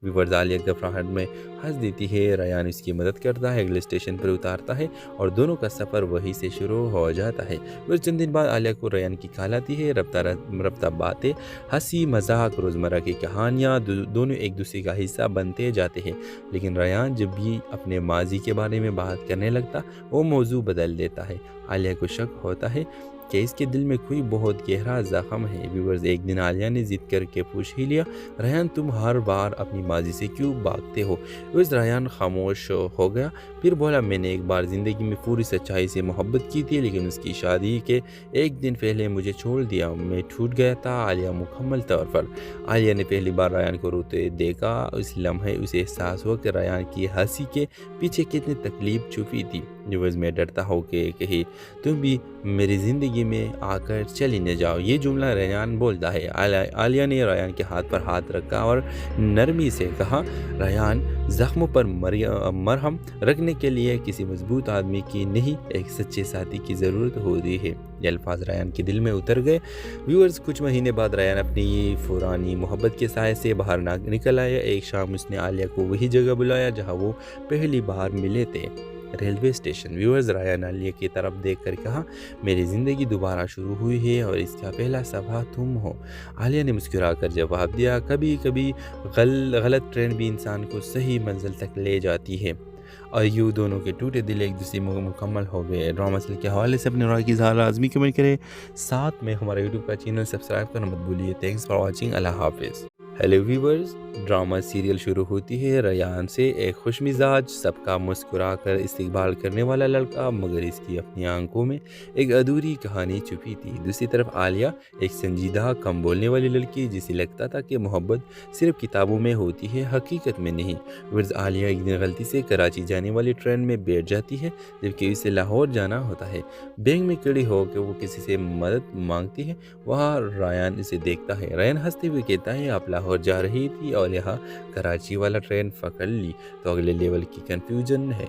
व्यूवर्स आलिया घबराहट में हंस देती है। रेयान इसकी मदद करता है, अगले स्टेशन पर उतारता है और दोनों का सफ़र वहीं से शुरू हो जाता है। फिर चंद दिन बाद आलिया को रेयान की खाल आती है। रफ्ता बातें, हंसी मजाक, रोज़मर्रा की कहानियाँ दोनों एक दूसरे का हिस्सा बनते जाते हैं। लेकिन रेयान जब भी अपने माजी के बारे में बात करने लगता वो मौजू बदल देता है। आलिया को शक होता है कि इसके दिल में कोई बहुत गहरा ज़ख्म है। व्यूवर्स एक दिन आलिया ने ज़िद करके पूछ ही लिया, रेयान तुम हर बार अपनी माजी से क्यों भागते हो? उस रेयान खामोश हो गया, फिर बोला मैंने एक बार ज़िंदगी में पूरी सच्चाई से मोहब्बत की थी, लेकिन उसकी शादी के एक दिन पहले मुझे छोड़ दिया, मैं टूट गया था। आलिया मुकम्मल तौर पर आलिया ने पहली बार रेयान को रोते देखा। उस लम्हे उसे एहसास हुआ कि रेयान की हंसी के पीछे कितनी तकलीफ छुपी थी। व्यूवर्स मैं डरता हूँ कि कहीं तुम भी मेरी ज़िंदगी में आकर चली न जाओ, ये जुमला रेयान बोलता है। आलिया ने रेयान के हाथ पर हाथ रखा और नरमी से कहा, रेयान ज़ख्मों पर मरहम रखने के लिए किसी मजबूत आदमी की नहीं, एक सच्चे साथी की ज़रूरत होती है। ये अल्फाज रेयान के दिल में उतर गए। व्यूअर्स कुछ महीने बाद रेयान अपनी पुरानी मोहब्बत के साय से बाहर निकल आया। एक शाम उसने आलिया को वही जगह बुलाया जहाँ वो पहली बार मिले थे, railway station. Viewers Rayan Alia की तरफ देखकर कहा, मेरी ज़िंदगी दोबारा शुरू हुई है और इसका पहला सफ़ा तुम हो। आलिया ने मुस्कुराकर जवाब दिया, कभी कभी गलत ट्रेन भी इंसान को सही मंजिल तक ले जाती है। और यूँ दोनों के टूटे दिल एक दूसरे में मुकम्मल हो गए। ड्रामा सीरियल के हवाले से अपने राय की इज़हार लाजमी कमेंट करें, साथ में हमारा यूट्यूब का चैनल सब्सक्राइब करना मत भूलिए। Thanks for watching. अल्लाह हाफिज़। हेलो व्यूवर्स, ड्रामा सीरियल शुरू होती है। रेयान से एक खुशमिजाज, सबका मुस्कुरा कर इस्तकबाल करने वाला लड़का, मगर इसकी अपनी आंखों में एक अधूरी कहानी छुपी थी। दूसरी तरफ आलिया एक संजीदा, कम बोलने वाली लड़की, जिसे लगता था कि मोहब्बत सिर्फ किताबों में होती है, हकीकत में नहीं। वर्ज आलिया एक दिन गलती से कराची जाने वाली ट्रेन में बैठ जाती है, जबकि उसे लाहौर जाना होता है। बैंक में खड़ी होकर वो किसी से मदद मांगती है। वहाँ रेयान इसे देखता है। रेयान हंसते हुए कहता है, आप लाहौर जा रही थी और यहाँ कराची वाला ट्रेन पकड़ ली तो अगले लेवल की कंफ्यूजन है।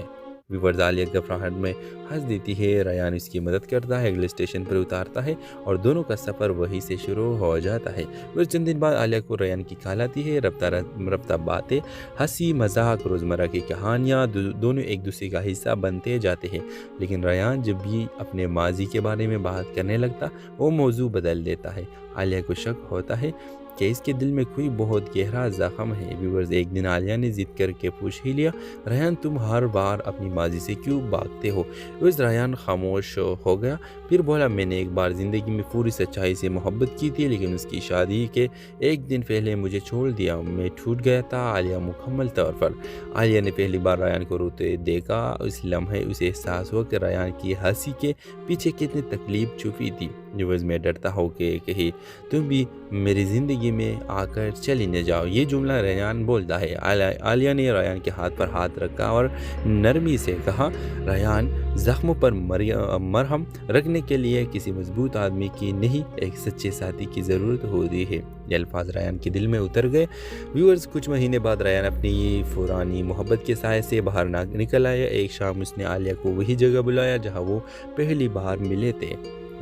व्यूवर्स आलिया घबराहट में हंस देती है। रेयान इसकी मदद करता है, अगले स्टेशन पर उतारता है और दोनों का सफ़र वहीं से शुरू हो जाता है। फिर चंद दिन बाद आलिया को रेयान की खाल आती है। रफ्ता बातें, हंसी मजाक, रोज़मर्रा की कहानियाँ दोनों एक दूसरे का हिस्सा बनते जाते हैं। लेकिन रेयान जब भी अपने माजी के बारे में बात करने लगता वो मौजू बदल देता है। عالیہ کو شک ہوتا ہے کہ اس کے دل میں کوئی بہت گہرا زخم ہے۔ ویورز، ایک دن عالیہ نے ضد کر کے پوچھ ہی لیا، ریان تم ہر بار اپنی ماضی سے کیوں بھاگتے ہو؟ ویورز، ریان خاموش ہو گیا، پھر بولا میں نے ایک بار زندگی میں پوری سچائی سے محبت کی تھی، لیکن اس کی شادی کے ایک دن پہلے مجھے چھوڑ دیا، میں ٹوٹ گیا تھا۔ عالیہ مکمل طور پر عالیہ نے پہلی بار ریان کو روتے دیکھا۔ اس لمحے اسے احساس ہوا کہ ریان کی ہنسی کے پیچھے کتنی تکلیف چھپی تھی۔ ویورز، میں ڈرتا ہوں کہ کہیں تم بھی میری زندگی میں آ کر چلی نہ جاؤ، یہ جملہ ریان بولتا ہے۔ عالیہ نے ریان کے ہاتھ پر ہاتھ رکھا اور نرمی سے کہا، ریان زخموں پر مرہم رکھنے کے لیے کسی مضبوط آدمی کی نہیں، ایک سچے ساتھی کی ضرورت ہوتی ہے۔ یہ الفاظ ریان کے دل میں اتر گئے۔ ویورز، کچھ مہینے بعد ریان اپنی پرانی محبت کے سائے سے باہر نکل آیا۔ ایک شام اس نے عالیہ کو وہی جگہ بلایا جہاں وہ پہلی بار ملے تھے،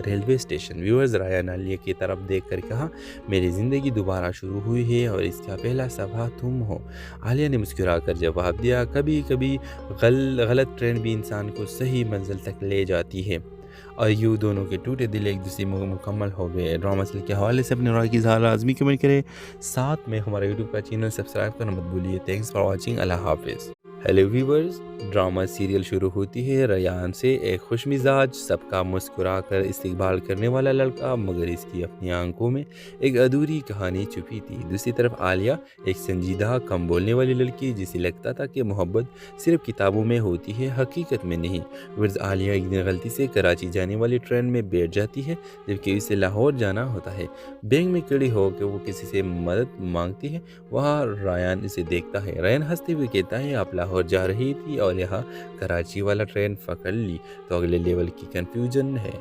ریلوے اسٹیشن۔ ویورز، ریان عالیہ کی طرف دیکھ کر کہا، میری زندگی دوبارہ شروع ہوئی ہے اور اس کا پہلا صفحہ تم ہو۔ عالیہ نے مسکرا کر جواب دیا، کبھی کبھی غلط ٹرین بھی انسان کو صحیح منزل تک لے جاتی ہے۔ اور یوں دونوں کے ٹوٹے دل ایک دوسرے میں مکمل ہو گئے۔ ڈرامہ سیریل کے حوالے سے اپنے رائے کی اظہار لازمی کمنٹ کریں، ساتھ میں ہمارے یوٹیوب کا چینل سبسکرائب کرنا مت بھولیے۔ تھینکس فار واچنگ، اللہ حافظ۔ ہیلو ویورز، ڈرامہ سیریل شروع ہوتی ہے ریان سے۔ ایک خوش مزاج، سب کا مسکرا کر استقبال کرنے والا لڑکا، مگر اس کی اپنی آنکھوں میں ایک ادھوری کہانی چھپی تھی۔ دوسری طرف عالیہ، ایک سنجیدہ، کم بولنے والی لڑکی جسے لگتا تھا کہ محبت صرف کتابوں میں ہوتی ہے، حقیقت میں نہیں۔ ویورز، عالیہ ایک دن غلطی سے کراچی جانے والی ٹرین میں بیٹھ جاتی ہے جبکہ اسے لاہور جانا ہوتا ہے۔ بینک میں کھڑی ہو کے وہ کسی سے مدد مانگتی ہے، وہاں ریان اسے دیکھتا ہے۔ ریان ہنستے ہوئے کہتا ہے، آپ لاہور جا رہی تھی اور یہاں کراچی والا ٹرین پکڑ لی تو اگلے لیول کی کنفیوژن ہے۔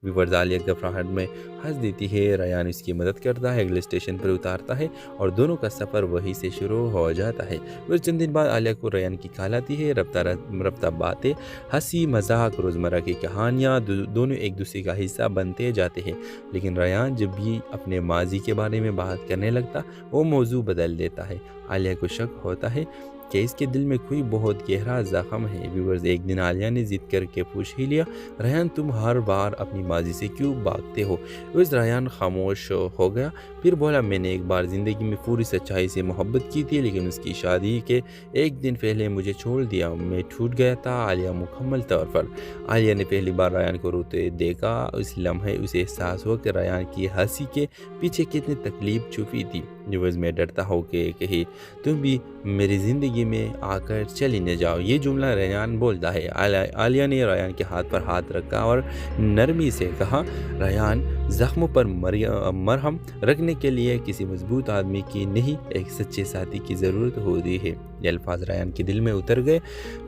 ویورز، عالیہ گھبراہٹ میں ہنس دیتی ہے۔ ریان اس کی مدد کرتا ہے، اگلے اسٹیشن پر اتارتا ہے اور دونوں کا سفر وہیں سے شروع ہو جاتا ہے۔ پھر چند دن بعد عالیہ کو ریان کی کال آتی ہے۔ رفتہ باتیں، ہنسی مذاق، روزمرہ کی کہانیاں، دونوں ایک دوسرے کا حصہ بنتے جاتے ہیں، لیکن ریان جب بھی اپنے ماضی کے بارے میں بات کرنے لگتا وہ موضوع بدل دیتا ہے۔ عالیہ کو شک ہوتا ہے کہ اس کے دل میں کوئی بہت گہرا زخم ہے۔ ویورز، ایک دن عالیہ نے ضد کر کے پوچھ ہی لیا، ریان تم ہر بار اپنی ماضی سے کیوں بھاگتے ہو؟ ویورز، ریان خاموش ہو گیا، پھر بولا میں نے ایک بار زندگی میں پوری سچائی سے محبت کی تھی، لیکن اس کی شادی کے ایک دن پہلے مجھے چھوڑ دیا، میں ٹوٹ گیا تھا۔ عالیہ مکمل طور پر عالیہ نے پہلی بار ریان کو روتے دیکھا۔ اس لمحے اسے احساس ہوا کہ ریان کی ہنسی کے پیچھے کتنی تکلیف چھپی تھی۔ ویورز، میں ڈرتا ہوں کہ کہیں تم بھی میری زندگی میں آ کر چلی نہ جاؤ، یہ جملہ ریان بولتا ہے۔ عالیہ نے ریان کے ہاتھ پر ہاتھ رکھا اور نرمی سے کہا، ریان زخموں پر مرہم رکھنے کے لیے کسی مضبوط آدمی کی نہیں، ایک سچے ساتھی کی ضرورت ہوتی ہے۔ یہ الفاظ ریان کے دل میں اتر گئے۔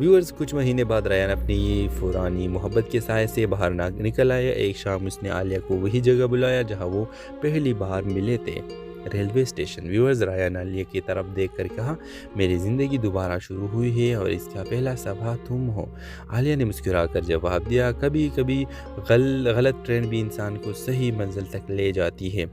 ویورز، کچھ مہینے بعد ریان اپنی پرانی محبت کے سائے سے باہر نکل آیا۔ ایک شام اس نے عالیہ کو وہی جگہ بلایا جہاں وہ پہلی بار ملے تھے، ریلوے اسٹیشن۔ ویورز، ریان عالیہ کی طرف دیکھ کر کہا، میری زندگی دوبارہ شروع ہوئی ہے اور اس کا پہلا صفحہ تم ہو۔ عالیہ نے مسکرا کر جواب دیا، کبھی کبھی غلط ٹرین بھی انسان کو صحیح منزل تک لے جاتی ہے۔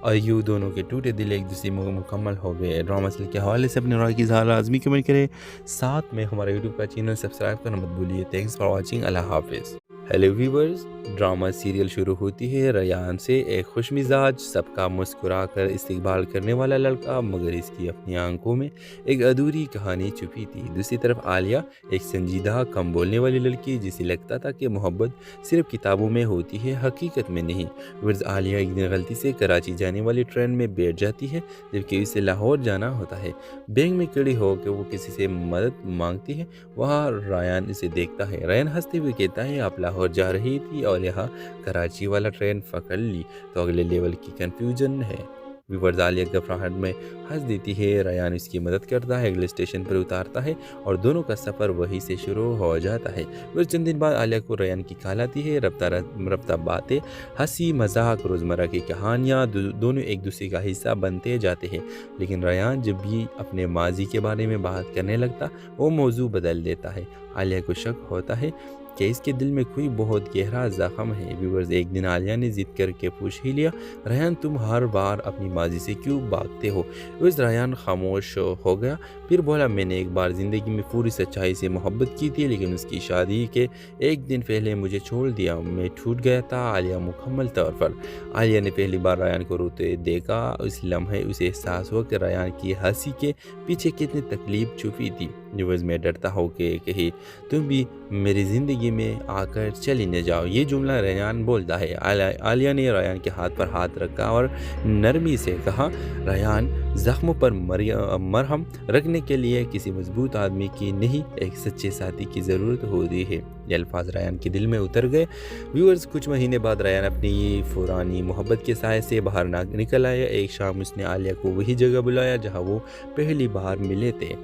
اور یوں دونوں کے ٹوٹے دل ایک دوسرے میں مکمل ہو گئے۔ ڈرامہ سیریل کے حوالے سے اپنے رائے کی اظہار لازمی کمنٹ کریں، ساتھ میں ہمارے یوٹیوب کا چینل سبسکرائب کرنا مت بھولیے۔ تھینکس فار واچنگ، اللہ حافظ۔ ہیلو ویورز، ڈرامہ سیریل شروع ہوتی ہے ریان سے۔ ایک خوش مزاج، سب کا مسکرا کر استقبال کرنے والا لڑکا، مگر اس کی اپنی آنکھوں میں ایک ادھوری کہانی چھپی تھی۔ دوسری طرف عالیہ، ایک سنجیدہ، کم بولنے والی لڑکی جسے لگتا تھا کہ محبت صرف کتابوں میں ہوتی ہے، حقیقت میں نہیں۔ ویورز، عالیہ ایک دن غلطی سے کراچی جانے والی ٹرین میں بیٹھ جاتی ہے جبکہ اسے لاہور جانا ہوتا ہے۔ بینک میں کھڑی ہو کے وہ کسی سے مدد مانگتی ہے، وہاں ریان اسے دیکھتا ہے۔ ریان ہنستے ہوئے کہتا ہے، آپ لاہور جا رہی تھی اور یہاں کراچی والا ٹرین پکڑ لی تو اگلے لیول کی کنفیوژن ہے۔ ویورز، عالیہ گھبراہٹ میں ہنس دیتی ہے۔ ریان اس کی مدد کرتا ہے، اگلے اسٹیشن پر اتارتا ہے اور دونوں کا سفر وہیں سے شروع ہو جاتا ہے۔ پھر چند دن بعد عالیہ کو ریان کی کال آتی ہے۔ رفتہ باتیں، ہنسی مذاق، روزمرہ کی کہانیاں، دونوں ایک دوسرے کا حصہ بنتے جاتے ہیں، لیکن ریان جب بھی اپنے ماضی کے بارے میں بات کرنے لگتا وہ موضوع بدل دیتا ہے۔ عالیہ کو شک ہوتا ہے کہ اس کے دل میں کوئی بہت گہرا زخم ہے۔ ویورز، ایک دن عالیہ نے ضد کر کے پوچھ ہی لیا، ریان تم ہر بار اپنی ماضی سے کیوں بھاگتے ہو؟ ویورز، ریان خاموش ہو گیا، پھر بولا میں نے ایک بار زندگی میں پوری سچائی سے محبت کی تھی، لیکن اس کی شادی کے ایک دن پہلے مجھے چھوڑ دیا، میں ٹوٹ گیا تھا۔ عالیہ مکمل طور پر عالیہ نے پہلی بار ریان کو روتے دیکھا۔ اس لمحے اسے احساس ہوا کہ ریان کی ہنسی کے پیچھے کتنی تکلیف چھپی تھی۔ ویورز، میں ڈرتا ہوں کہ کہیں تم بھی میری زندگی میں آ کر چلی نہ جاؤ۔ یہ جملہ ریان بولتا ہے۔ عالیہ نے ریان کے ہاتھ پر ہاتھ رکھا اور نرمی سے کہا، ریان زخموں پر مرہم رکھنے کے لیے کسی مضبوط آدمی کی نہیں، ایک سچے ساتھی کی ضرورت ہوتی ہے۔ یہ الفاظ ریان کے دل میں اتر گئے۔ ویورز، کچھ مہینے بعد ریان اپنی پرانی محبت کے سائے سے باہر نکل آیا۔ ایک شام اس نے عالیہ کو وہی جگہ بلایا جہاں وہ پہلی بار ملے تھے،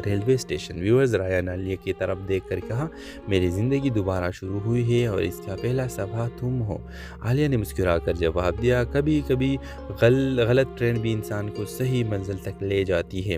ریلوے اسٹیشن۔ ویورز، ریان عالیہ کی طرف دیکھ کر کہا، میری زندگی دوبارہ شروع ہوئی ہے اور اس کا پہلا صفحہ تم ہو۔ عالیہ نے مسکرا کر جواب دیا، کبھی کبھی غلط ٹرین بھی انسان کو صحیح منزل تک لے جاتی ہے۔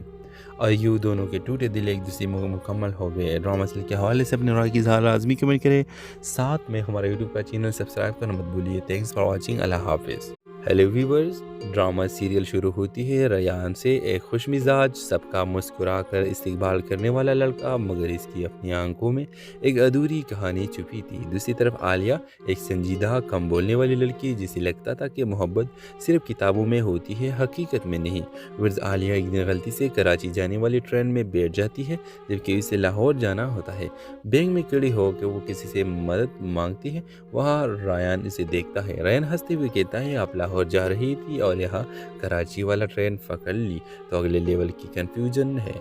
اور یوں دونوں کے ٹوٹے دل ایک دوسرے میں مکمل ہو گئے۔ ڈرامہ سیریل کے حوالے سے اپنے رائے کی اظہار لازمی کمنٹ کریں، ساتھ میں ہمارے یوٹیوب کا چینل سبسکرائب کرنا مت بھولیے۔ Thanks for watching. اللہ حافظ۔ ہیلو ویورز، ڈرامہ سیریل شروع ہوتی ہے ریان سے، ایک خوش مزاج، سب کا مسکرا کر استقبال کرنے والا لڑکا، مگر اس کی اپنی آنکھوں میں ایک ادھوری کہانی چھپی تھی۔ دوسری طرف عالیہ، ایک سنجیدہ، کم بولنے والی لڑکی جسے لگتا تھا کہ محبت صرف کتابوں میں ہوتی ہے، حقیقت میں نہیں۔ ویورز، عالیہ ایک دن غلطی سے کراچی جانے والی ٹرین میں بیٹھ جاتی ہے جبکہ اسے لاہور جانا ہوتا ہے۔ بینک میں کھڑی ہو کے وہ کسی سے مدد مانگتی ہے، وہاں ریان اسے دیکھتا ہے۔ ریان ہنستے ہوئے کہتا ہے، آپ لاہور جا رہی تھی اور یہاں کراچی والا ٹرین پکڑ لی تو اگلے لیول کی کنفیوژن ہے۔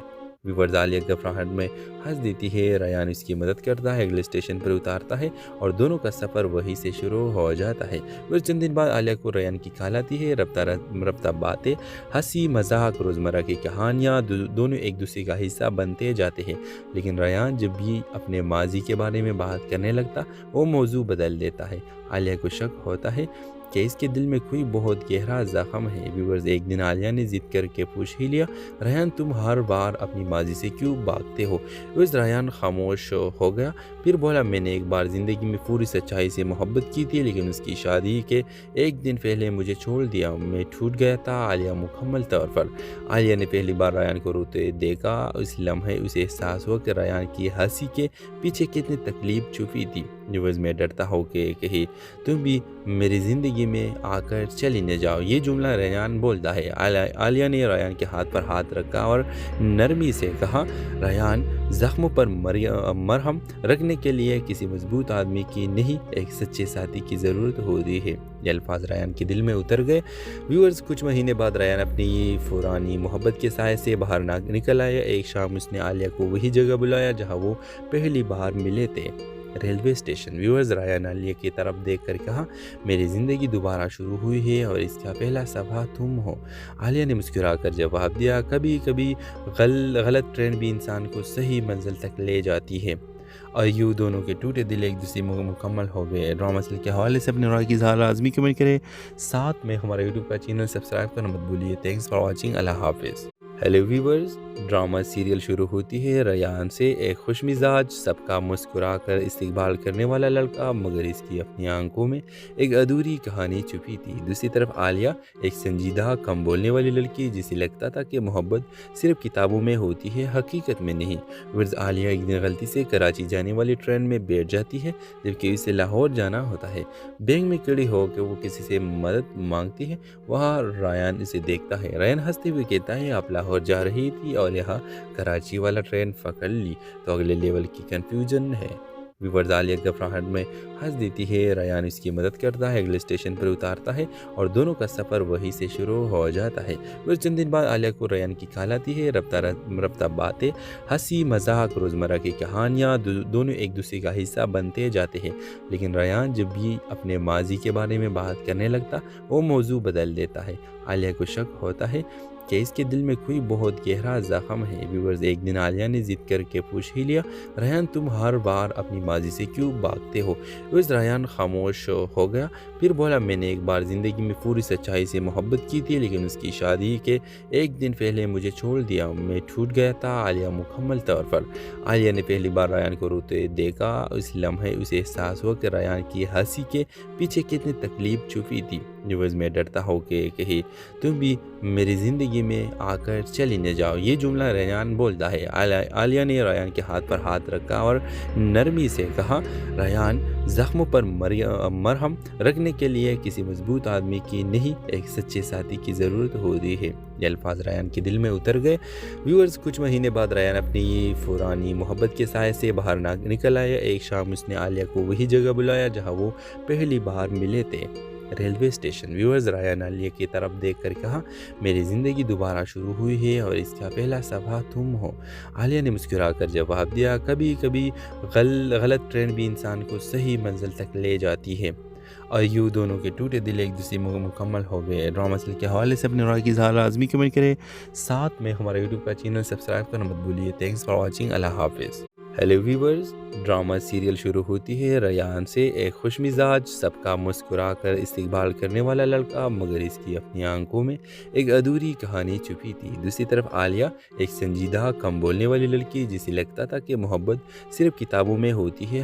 ویورز، عالیہ گھبراہٹ میں ہنس دیتی ہے۔ ریان اس کی مدد کرتا ہے، اگلے اسٹیشن پر اتارتا ہے اور دونوں کا سفر وہیں سے شروع ہو جاتا ہے۔ ویورز، چند دن بعد عالیہ کو ریان کی کال آتی ہے۔ رفتہ باتیں، ہنسی مذاق، روزمرہ کی کہانیاں، دونوں ایک دوسرے کا حصہ بنتے جاتے ہیں، لیکن ریان جب بھی اپنے ماضی کے بارے میں بات کرنے لگتا وہ موضوع بدل دیتا ہے۔ عالیہ کو شک ہوتا ہے کہ اس کے دل میں کوئی بہت گہرا زخم ہے۔ ویورز، ایک دن عالیہ نے ضد کر کے پوچھ ہی لیا، ریان تم ہر بار اپنی ماضی سے کیوں بھاگتے ہو؟ ویورز، ریان خاموش ہو گیا، پھر بولا میں نے ایک بار زندگی میں پوری سچائی سے محبت کی تھی، لیکن اس کی شادی کے ایک دن پہلے مجھے چھوڑ دیا، میں ٹوٹ گیا تھا۔ عالیہ مکمل طور پر عالیہ نے پہلی بار ریان کو روتے دیکھا۔ اس لمحے اسے احساس ہوا کہ ریان کی ہنسی کے پیچھے کتنی تکلیف چھپی تھی۔ ویورز، میں ڈرتا ہوں کہ کہیں تم بھی میری زندگی میں آ کر چلی نہ جاؤ۔ یہ جملہ ریان بولتا ہے۔ عالیہ نے ریان کے ہاتھ پر ہاتھ رکھا اور نرمی سے کہا، ریان زخموں پر مرہم رکھنے کے لیے کسی مضبوط آدمی کی نہیں، ایک سچے ساتھی کی ضرورت ہوتی ہے۔ یہ الفاظ ریان کے دل میں اتر گئے۔ ویورز، کچھ مہینے بعد ریان اپنی پرانی محبت کے سائے سے باہر نکل آیا۔ ایک شام اس نے عالیہ کو وہی جگہ بلایا جہاں وہ پہلی بار ملے تھے، ریلوے اسٹیشن۔ ویورز، ریان عالیہ کی طرف دیکھ کر کہا، میری زندگی دوبارہ شروع ہوئی ہے اور اس کا پہلا صفحہ تم ہو۔ عالیہ نے مسکرا کر جواب دیا، کبھی کبھی غلط ٹرین بھی انسان کو صحیح منزل تک لے جاتی ہے۔ اور یوں دونوں کے ٹوٹے دل ایک دوسرے میں مکمل ہو گئے۔ ڈرامہ سیریل کے حوالے سے اپنے رائے کی اظہار لازمی کمنٹ کریں، ساتھ میں ہمارے یوٹیوب کا چینل سبسکرائب کرنا مت بھولیے۔ Thanks for watching. اللہ حافظ۔ ہیلو ویورز، ڈرامہ سیریل شروع ہوتی ہے ریان سے، ایک خوش مزاج، سب کا مسکرا کر استقبال کرنے والا لڑکا، مگر اس کی اپنی آنکھوں میں ایک ادھوری کہانی چھپی تھی۔ دوسری طرف عالیہ، ایک سنجیدہ، کم بولنے والی لڑکی جسے لگتا تھا کہ محبت صرف کتابوں میں ہوتی ہے، حقیقت میں نہیں۔ ویورز، عالیہ ایک دن غلطی سے کراچی جانے والی ٹرین میں بیٹھ جاتی ہے جبکہ اسے لاہور جانا ہوتا ہے۔ بینک میں کھڑی ہو کے وہ کسی سے مدد مانگتی ہے، وہاں ریان اسے دیکھتا ہے۔ ریان ہنستے ہوئے کہتا ہے، آپ لاہور جا رہی تھی اور یہاں کراچی والا ٹرین پکڑ لی تو اگلے لیول کی کنفیوژن ہے۔ ویورز، عالیہ گھبراہٹ میں ہنس دیتی ہے۔ ریان اس کی مدد کرتا ہے، اگلے اسٹیشن پر اتارتا ہے اور دونوں کا سفر وہیں سے شروع ہو جاتا ہے۔ ویورز، چند دن بعد عالیہ کو ریان کی کال آتی ہے۔ رفتہ باتیں، ہنسی مذاق، روزمرہ کی کہانیاں، دونوں ایک دوسرے کا حصہ بنتے جاتے ہیں، لیکن ریان جب بھی اپنے ماضی کے بارے میں بات کرنے لگتا وہ موضوع بدل دیتا ہے۔ عالیہ کو شک ہوتا ہے کہ اس کے دل میں کوئی بہت گہرا زخم ہے۔ ویورز، ایک دن عالیہ نے ضد کر کے پوچھ ہی لیا، ریان تم ہر بار اپنی ماضی سے کیوں بھاگتے ہو؟ ویورز، ریان خاموش ہو گیا، پھر بولا میں نے ایک بار زندگی میں پوری سچائی سے محبت کی تھی، لیکن اس کی شادی کے ایک دن پہلے مجھے چھوڑ دیا، میں ٹوٹ گیا تھا۔ عالیہ مکمل طور پر عالیہ نے پہلی بار ریان کو روتے دیکھا۔ اس لمحے اسے احساس ہوا کہ ریان کی ہنسی کے پیچھے کتنی تکلیف چھپی تھی۔ ویورز، میں ڈرتا ہوں کہ کہیں تم بھی میری زندگی میں آ کر چلی نہ جاؤ، یہ جملہ ریان بولتا ہے۔ عالیہ نے ریان کے ہاتھ پر ہاتھ رکھا اور نرمی سے کہا، ریان، زخموں پر مرہم رکھنے کے لیے کسی مضبوط آدمی کی نہیں، ایک سچے ساتھی کی ضرورت ہوتی ہے۔ یہ الفاظ ریان کے دل میں اتر گئے۔ ویورز، کچھ مہینے بعد ریان اپنی پرانی محبت کے سائے سے باہر نکل آیا۔ ایک شام اس نے عالیہ کو وہی جگہ بلایا جہاں وہ پہلی بار ملے تھے، ریلوے اسٹیشن۔ ویورز، ریان عالیہ کی طرف دیکھ کر کہا، میری زندگی دوبارہ شروع ہوئی ہے اور اس کا پہلا صفحہ تم ہو۔ عالیہ نے مسکرا کر جواب دیا، کبھی کبھی غلط ٹرین بھی انسان کو صحیح منزل تک لے جاتی ہے۔ اور یوں دونوں کے ٹوٹے دل ایک دوسرے میں مکمل ہو گئے۔ ڈرامہ سیریل کے حوالے سے اپنے رائے کی اظہار لازمی کمنٹ کریں، ساتھ میں ہمارا یوٹیوب کا چینل سبسکرائب کرنا مت بھولیے۔ تھینکس فار واچنگ، اللہ حافظ۔ ہیلو ویورز، ڈرامہ سیریل شروع ہوتی ہے ریان سے، ایک خوش مزاج، سب کا مسکرا کر استقبال کرنے والا لڑکا، مگر اس کی اپنی آنکھوں میں ایک ادھوری کہانی چھپی تھی۔ دوسری طرف عالیہ، ایک سنجیدہ، کم بولنے والی لڑکی، جسے لگتا تھا کہ محبت صرف کتابوں میں ہوتی ہے،